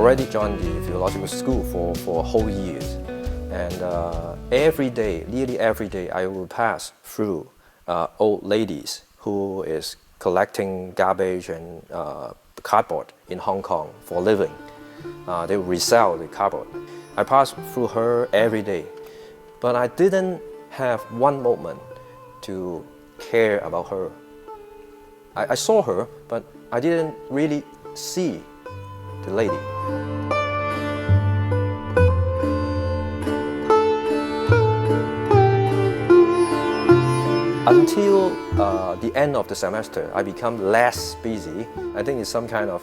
already joined the theological school for a whole year. And every day, nearly every day, I will pass through old ladies who is collecting garbage and cardboard in Hong Kong for a living. They will resell the cardboard. I pass through her every day, but I didn't have one moment to care about her. I saw her, but I didn't really see the lady. Until the end of the semester, I become less busy. I think it's some kind of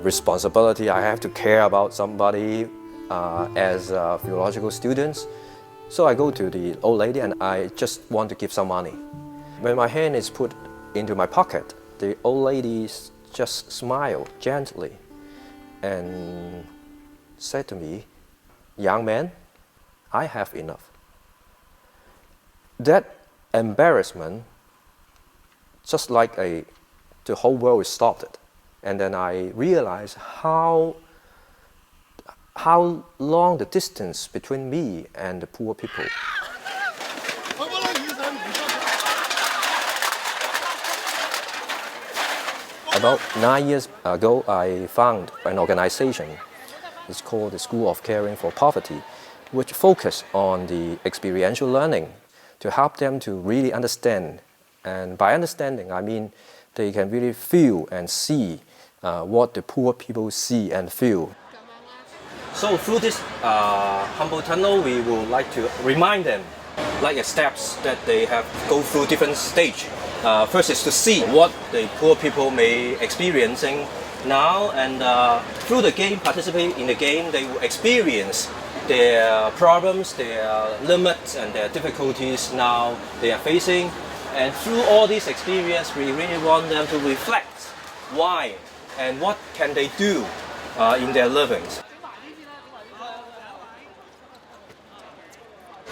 responsibility. I have to care about somebody as theological students. So I go to the old lady and I just want to give some money. When my hand is put into my pocket, the old lady just smiled gently and said to me, "Young man, I have enough." That embarrassment, just like the whole world stopped. And then I realized how long the distance between me and the poor people. About 9 years ago, I found an organization. It's called the School of Caring for Poverty, which focuses on the experiential learning to help them to really understand. And by understanding, I mean they can really feel and see what the poor people see and feel. So through this humble tunnel, we would like to remind them, like the steps that they have go through different stages. First is to see what the poor people may experiencing now, and through the game, participate in the game, they will experience their problems, their limits, and their difficulties now they are facing. And through all this experience, we really want them to reflect why and what can they do in their livings.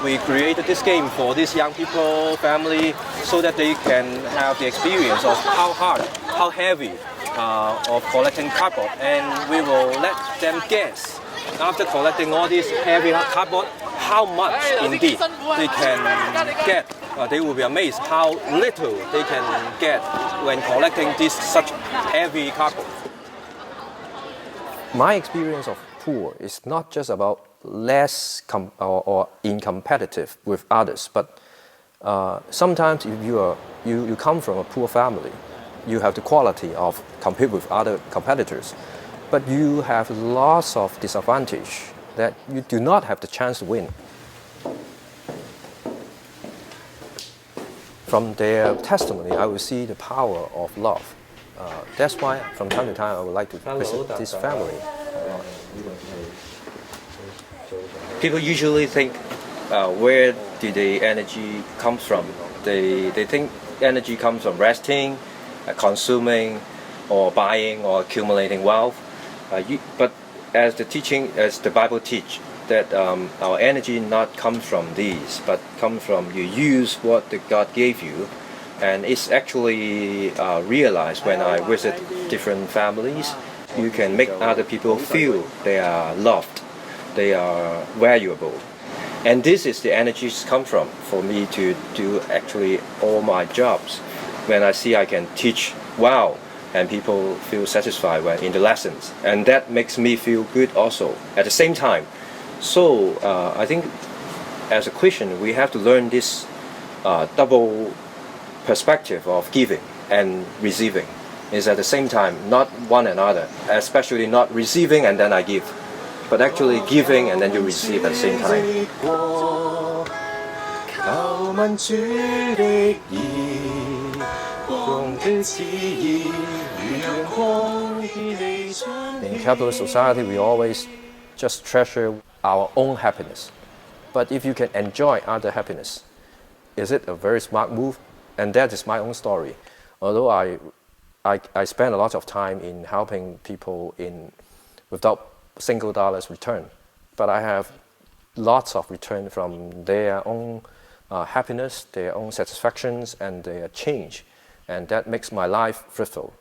We created this game for these young people, family, so that they can have the experience of how hard, how heavy of collecting cardboard, and we will let them guess after collecting all this heavy cardboard how much indeed they can get. They will be amazed how little they can get when collecting this such heavy cardboard. My experience of poor is not just about less or incompetitive with others, but sometimes if you come from a poor family, you have the quality of compete with other competitors, but you have lots of disadvantage that you do not have the chance to win. From their testimony, I will see the power of love. That's why from time to time I would like to visit this family. People usually think, where did the energy come from? They think energy comes from resting, consuming, or buying, or accumulating wealth. But as the Bible teach, that our energy not comes from these, but comes from you use what the God gave you. And it's actually realized when I visit different families. You can make other people feel they are loved, they are valuable. And this is the energies come from for me to do actually all my jobs. When I see I can teach well, and people feel satisfied when in the lessons. And that makes me feel good also at the same time. So I think as a Christian, we have to learn this double perspective of giving and receiving. Is at the same time, not one another, especially not receiving and then I give, but actually giving and then you receive at the same time. In capitalist society, we always just treasure our own happiness. But if you can enjoy other happiness, is it a very smart move? And that is my own story. Although I spend a lot of time in helping people without single dollars return, but I have lots of return from their own happiness, their own satisfactions, and their change, and that makes my life fruitful.